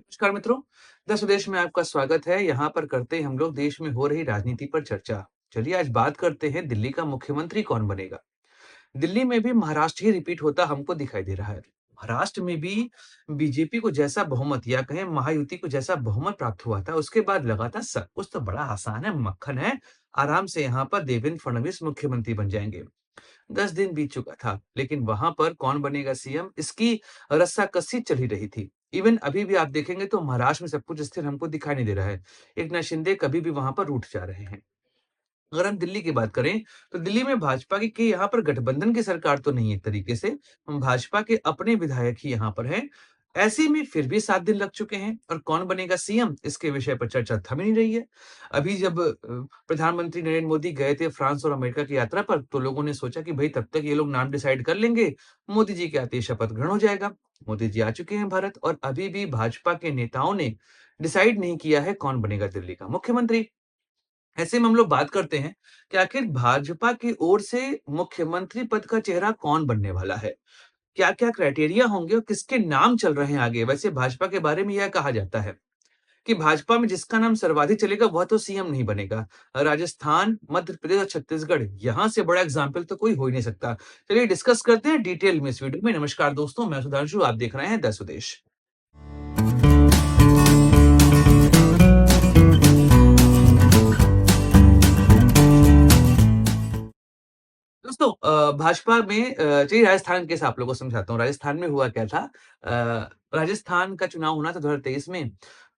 नमस्कार मित्रों, देश विदेश में आपका स्वागत है। यहाँ पर करते हैं हम लोग देश में हो रही राजनीति पर चर्चा। चलिए आज बात करते हैं दिल्ली का मुख्यमंत्री कौन बनेगा। दिल्ली में भी महाराष्ट्र ही रिपीट होता हमको दिखाई दे रहा है। महाराष्ट्र में भी बीजेपी को जैसा बहुमत या कहें महायुति को जैसा बहुमत प्राप्त हुआ था, उसके बाद लगातार सब कुछ तो बड़ा आसान है, मक्खन है। आराम से यहाँ पर देवेंद्र फडणवीस मुख्यमंत्री बन जाएंगे। 10 दिन बीत चुका था, लेकिन वहां पर कौन बनेगा सीएम इसकी रस्साकसी चल ही रही थी। इवन अभी भी आप देखेंगे तो महाराष्ट्र में सब कुछ स्थिर हमको दिखाई नहीं दे रहा है। एकनाथ शिंदे कभी भी वहां पर रूठ जा रहे हैं। अगर हम दिल्ली की बात करें, तो दिल्ली में भाजपा की यहाँ पर गठबंधन की सरकार तो नहीं है एक तरीके से। भाजपा के अपने विधायक ही यहाँ पर हैं। ऐसे में फिर भी 7 दिन लग चुके हैं और कौन बनेगा सीएम इसके विषय पर चर्चा थम ही नहीं रही है। अभी जब प्रधानमंत्री नरेंद्र मोदी गए थे फ्रांस और अमेरिका की यात्रा पर, तो लोगों ने सोचा कि भई तब तक ये लोग नाम डिसाइड कर लेंगे, मोदी जी के आते ही शपथ ग्रहण हो जाएगा। मोदी जी आ चुके हैं भारत और अभी भी भाजपा के नेताओं ने डिसाइड नहीं किया है कौन बनेगा दिल्ली का मुख्यमंत्री। ऐसे में हम लोग बात करते हैं कि आखिर भाजपा की ओर से मुख्यमंत्री पद का चेहरा कौन बनने वाला है? क्या-क्या क्राइटेरिया होंगे और किसके नाम चल रहे हैं आगे? वैसे भाजपा के बारे में यह कहा जाता है कि भाजपा में जिसका नाम सर्वाधिक चलेगा वह तो सीएम नहीं बनेगा। राजस्थान, मध्य प्रदेश और छत्तीसगढ़ यहाँ से बड़ा एग्जाम्पल तो कोई हो ही नहीं सकता। चलिए डिस्कस करते हैं डिटेल में इस वीडियो में। नमस्कार दोस्तों, मैं सुधांशु, आप देख रहे हैं देश विदेश। दोस्तों भाजपा में चलिए राजस्थान के केस आप लोगों को समझाता हूँ। राजस्थान में हुआ क्या था। राजस्थान का चुनाव होना था 2023 में,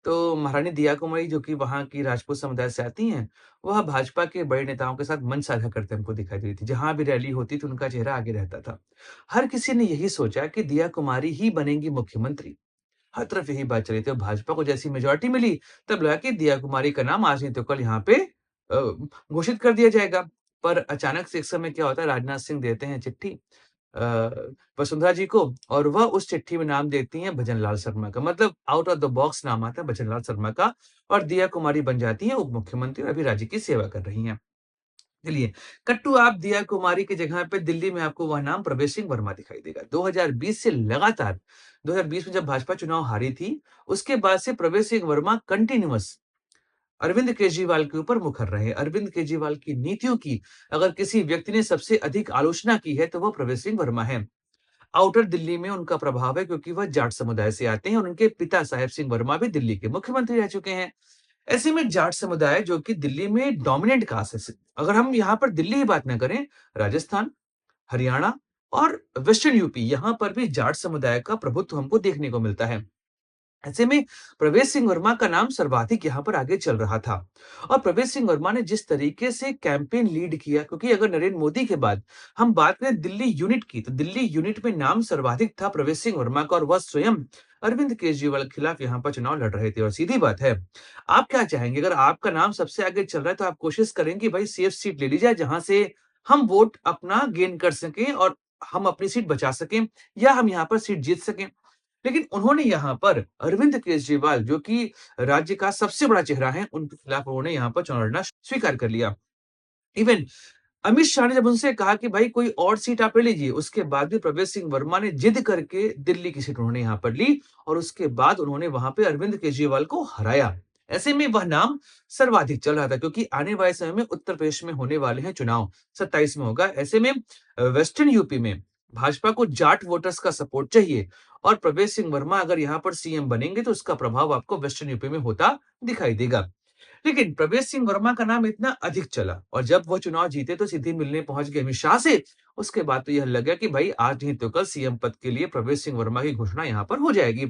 तो महारानी दिया कुमारी जो कि वहाँ की राजपूत समुदाय से आती हैं, वह भाजपा के बड़े नेताओं के साथ मंच साझा करते हमको दिखाई देती थी। जहाँ भी रैली होती थी उनका चेहरा आगे रहता था। हर किसी ने यही सोचा कि दिया कुमारी ही बनेंगी मुख्यमंत्री। हर तरफ यही बात चली थी और भाजपा को जैसी मेजॉरिटी मिली, तब लगा कि दिया कुमारी का नाम आज नहीं तो कल यहाँ पे घोषित कर दिया जाएगा। पर अचानक से एक समय क्या होता है, राजनाथ सिंह देते हैं चिट्ठी वसुंधरा जी को और वह उस चिट्ठी में नाम देती हैं भजनलाल शर्मा का। मतलब आउट ऑफ द बॉक्स नाम आता है भजनलाल शर्मा का और दिया कुमारी बन जाती है उप मुख्यमंत्री और अभी राज्य की सेवा कर रही हैं। चलिए, कट्टू आप दिया कुमारी की जगह पे दिल्ली में आपको वह नाम प्रवेश सिंह वर्मा दिखाई देगा। 2020 से लगातार 2020 में जब भाजपा चुनाव हारी थी, उसके बाद से प्रवेश सिंह वर्मा कंटीन्यूअस अरविंद केजरीवाल के ऊपर मुखर रहे। अरविंद केजरीवाल की नीतियों की अगर किसी व्यक्ति ने सबसे अधिक आलोचना की है, तो वो प्रवेश सिंह वर्मा है। आउटर दिल्ली में उनका प्रभाव है क्योंकि वह जाट समुदाय से आते हैं और उनके पिता साहेब सिंह वर्मा भी दिल्ली के मुख्यमंत्री रह चुके हैं। ऐसे में जाट समुदाय जो कि दिल्ली में डोमिनेंट कास्ट है। अगर हम यहाँ पर दिल्ली की बात ना करें, राजस्थान, हरियाणा और वेस्टर्न यूपी यहाँ पर भी जाट समुदाय का प्रभुत्व हमको देखने को मिलता है। ऐसे में प्रवेश सिंह वर्मा का नाम सर्वाधिक यहाँ पर आगे चल रहा था और प्रवेश सिंह वर्मा ने जिस तरीके से कैंपेन लीड किया, क्योंकि अगर नरेंद्र मोदी के बाद हम बात करें दिल्ली यूनिट की, तो दिल्ली यूनिट में नाम सर्वाधिक था प्रवेश सिंह वर्मा का और वह स्वयं अरविंद केजरीवाल के खिलाफ यहाँ पर चुनाव लड़ रहे थे। और सीधी बात है, आप क्या चाहेंगे? अगर आपका नाम सबसे आगे चल रहा है तो आप कोशिश करेंगे भाई सेफ सीट ले ली जाए, जहां से हम वोट अपना गेन कर सकें और हम अपनी सीट बचा सकें या हम यहाँ पर सीट जीत सकें। लेकिन उन्होंने यहाँ पर अरविंद केजरीवाल जो कि राज्य का सबसे बड़ा चेहरा है, उनके खिलाफ उन्होंने यहाँ पर चुनाव लड़ना स्वीकार कर लिया। इवन अमित शाह ने जब उनसे कहा कि भाई कोई और सीट आप ले लीजिए, उसके बाद भी प्रवेश सिंह वर्मा ने जिद करके दिल्ली की सीट उन्होंने यहाँ पर ली और उसके बाद उन्होंने वहां पे अरविंद केजरीवाल को हराया। ऐसे में वह नाम सर्वाधिक चल रहा था क्योंकि आने वाले समय में उत्तर प्रदेश में होने वाले हैं चुनाव, 27 में होगा। ऐसे में वेस्टर्न यूपी में भाजपा को जाट वोटर्स का सपोर्ट चाहिए और प्रवेश सिंह वर्मा अगर यहाँ पर सीएम बनेंगे तो उसका प्रभाव आपको वेस्टर्न यूपी में होता दिखाई देगा। लेकिन प्रवेश सिंह वर्मा का नाम इतना अधिक चला और जब वो चुनाव जीते तो सीधे मिलने पहुंच गए अमित शाह से। उसके बाद तो यह लगा कि भाई आज नहीं तो कल सीएम पद के लिए प्रवेश सिंह वर्मा की घोषणा यहाँ पर हो जाएगी।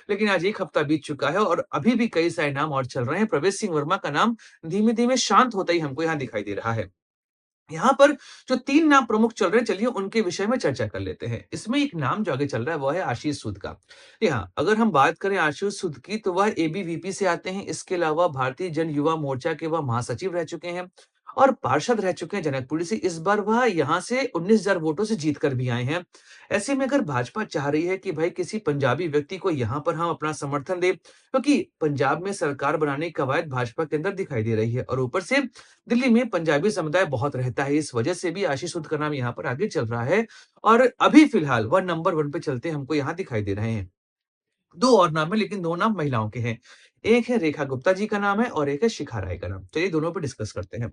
लेकिन आज एक हफ्ता बीत चुका है और अभी भी कई सारे नाम और चल रहे हैं। प्रवेश सिंह वर्मा का नाम धीमे धीमे शांत होता ही हमको यहाँ दिखाई दे रहा है। यहाँ पर जो 3 नाम प्रमुख चल रहे हैं, चलिए उनके विषय में चर्चा कर लेते हैं। इसमें एक नाम जो आगे चल रहा है वो है आशीष सूद का। जी हाँ, अगर हम बात करें आशीष सूद की तो वह एबीवीपी से आते हैं। इसके अलावा भारतीय जन युवा मोर्चा के वह महासचिव रह चुके हैं और पार्षद रह चुके हैं जनकपुरी से। इस बार वह यहाँ से 19,000 वोटों से जीत कर भी आए हैं। ऐसे में अगर भाजपा चाह रही है कि भाई किसी पंजाबी व्यक्ति को यहाँ पर हम अपना समर्थन दें, क्योंकि पंजाब में सरकार बनाने की कवायद भाजपा के अंदर दिखाई दे रही है और ऊपर से दिल्ली में पंजाबी समुदाय बहुत रहता है, इस वजह से भी आशीष सूद का नाम यहाँ पर आगे चल रहा है और अभी फिलहाल वह नंबर 1 पे चलते हमको यहाँ दिखाई दे रहे हैं। 2 और नाम है लेकिन 2 नाम महिलाओं के हैं। एक है रेखा गुप्ता जी का नाम है और एक है शिखा राय का नाम। चलिए दोनों पे डिस्कस करते हैं।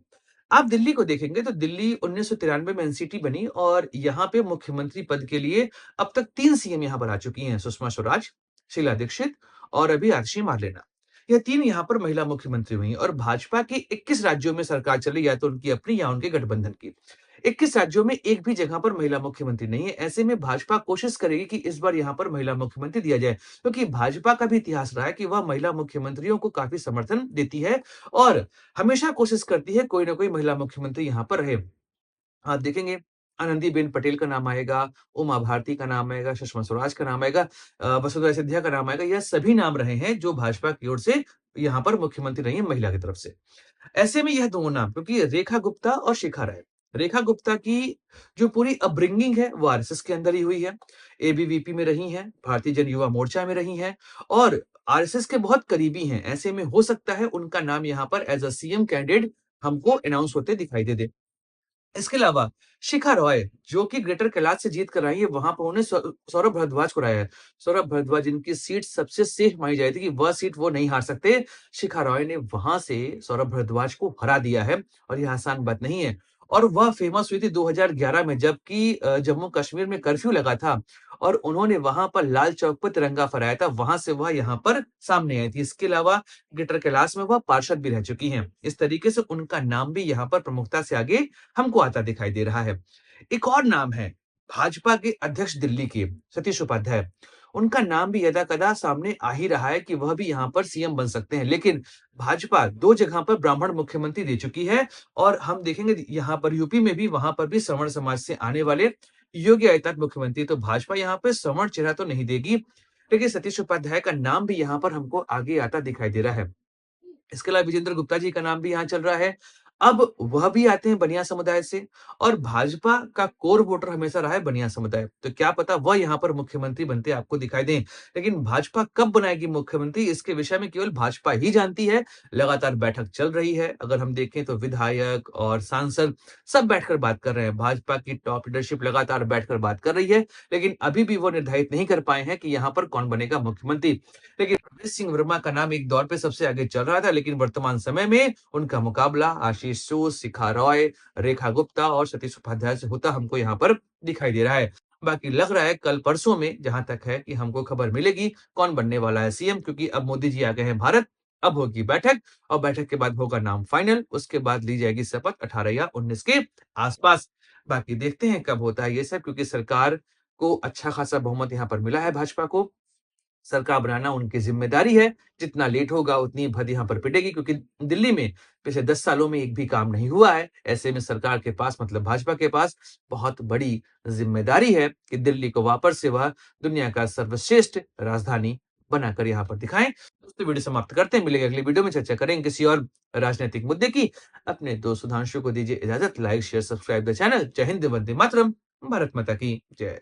आप दिल्ली को देखेंगे तो दिल्ली 1993 में एनसीटी बनी और यहाँ पे मुख्यमंत्री पद के लिए अब तक 3 सीएम यहाँ पर आ चुकी हैं, सुषमा स्वराज, शीला दीक्षित और अभी आतिशी मार्लेना। यह 3 यहाँ पर महिला मुख्यमंत्री हुई हैं और भाजपा के 21 राज्यों में सरकार चली, या तो उनकी अपनी या उनके गठबंधन की। 21 राज्यों में एक भी जगह पर महिला मुख्यमंत्री नहीं है। ऐसे में भाजपा कोशिश करेगी कि इस बार यहाँ पर महिला मुख्यमंत्री दिया जाए, क्योंकि भाजपा का भी इतिहास रहा है कि वह महिला मुख्यमंत्रियों को काफ़ी समर्थन देती है और हमेशा कोशिश करती है कोई न कोई महिला मुख्यमंत्री यहाँ पर रहे। आप देखेंगे आनंदीबेन पटेल का नाम आएगा, उमा भारती का नाम आएगा, सुषमा स्वराज का नाम आएगा, वसुंधरा सिंधिया का नाम आएगा। यह सभी नाम रहे हैं जो भाजपा की ओर से यहाँ पर मुख्यमंत्री रही हैं महिला की तरफ से। ऐसे में यह दोनों नाम, क्योंकि रेखा गुप्ता और शिखा राय। रेखा गुप्ता की जो पूरी अपब्रिंगिंग है वो आरएसएस के अंदर ही हुई है। एबीवीपी में रही हैं, भारतीय जन युवा मोर्चा में रही हैं और आरएसएस के बहुत करीबी हैं। ऐसे में हो सकता है उनका नाम यहाँ पर एज़ अ सीएम कैंडिडेट हमको अनाउंस होते दिखाई दे दे। इसके अलावा शिखा रॉय, जो कि ग्रेटर कैलाश से जीत कर आई है, वहाँ पर उन्होंने सौरभ भारद्वाज को हराया है। सौरभ भारद्वाज जिनकी सीट सबसे सेफ मानी जाती थी कि वह सीट वो नहीं हार सकते, शिखा रॉय ने वहाँ से सौरभ भारद्वाज को हरा दिया है और ये आसान बात नहीं है। और वह फेमस हुई थी 2011 में, जबकि जम्मू कश्मीर में कर्फ्यू लगा था और उन्होंने वहाँ पर लाल चौक पर तिरंगा फहराया था, वहाँ से वह यहाँ पर सामने आई थी। इसके अलावा ग्रेटर कैलाश में वह पार्षद भी रह चुकी हैं। इस तरीके से उनका नाम भी यहाँ पर प्रमुखता से आगे हमको आता दिखाई दे रहा है। एक और नाम है भाजपा के अध्यक्ष दिल्ली के, सतीश उपाध्याय। उनका नाम भी यदाकदा सामने आ ही रहा है कि वह भी यहाँ पर सीएम बन सकते हैं। लेकिन भाजपा 2 जगह पर ब्राह्मण मुख्यमंत्री दे चुकी है और हम देखेंगे यहाँ पर यूपी में भी, वहाँ पर भी सवर्ण समाज से आने वाले योगी आदित्यनाथ मुख्यमंत्री। तो भाजपा यहाँ पे सवर्ण चेहरा तो नहीं देगी, लेकिन सतीश उपाध्याय का नाम भी यहाँ पर हमको आगे आता दिखाई दे रहा है। इसके अलावा विजेंद्र गुप्ता जी का नाम भी यहाँ चल रहा है। अब वह भी आते हैं बनिया समुदाय से और भाजपा का कोर वोटर हमेशा रहा है बनिया समुदाय। तो क्या पता वह यहाँ पर मुख्यमंत्री बनते आपको दिखाई दें। लेकिन भाजपा कब बनाएगी मुख्यमंत्री, इसके विषय में केवल भाजपा ही जानती है। लगातार बैठक चल रही है। अगर हम देखें तो विधायक और सांसद सब बैठकर बात कर रहे हैं। भाजपा की टॉप लीडरशिप लगातार बैठकर बात कर रही है। लेकिन अभी भी वो निर्धारित नहीं कर पाए हैं कि यहाँ पर कौन बनेगा मुख्यमंत्री। लेकिन रमेश सिंह वर्मा का नाम एक दौर पे सबसे आगे चल रहा था, लेकिन वर्तमान समय में उनका मुकाबला आशीष सूद, शिखा रॉय, रेखा गुप्ता और सतीश उपाध्याय से होता हमको यहाँ पर दिखाई दे रहा है। बाकी लग रहा है कल परसों में जहां तक है कि हमको खबर मिलेगी कौन बनने वाला है सीएम, क्योंकि अब मोदी जी आ गए हैं भारत। अब होगी बैठक और बैठक के बाद होगा नाम फाइनल, उसके बाद ली जाएगी शपथ 18 या 19 के आसपास। बाकी देखते हैं कब होता है ये सब, क्योंकि सरकार को अच्छा खासा बहुमत यहाँ पर मिला है भाजपा को। सरकार बनाना उनकी ज़िम्मेदारी है। जितना लेट होगा उतनी भद यहाँ पर पिटेगी, क्योंकि दिल्ली में पिछले 10 सालों में एक भी काम नहीं हुआ है। ऐसे में सरकार के पास मतलब भाजपा के पास बहुत बड़ी ज़िम्मेदारी है कि दिल्ली को वापस से वह दुनिया का सर्वश्रेष्ठ राजधानी बनाकर यहाँ पर दिखाएँ। दोस्तों वीडियो समाप्त करते हैं। मिलेंगे अगली वीडियो में, चर्चा करेंगे किसी और राजनैतिक मुद्दे की। अपने दोस्त सुधांशु को दीजिए इजाज़त। Like, share, subscribe the channel. जय हिंद, वंदे मातरम। भारत माता की जय।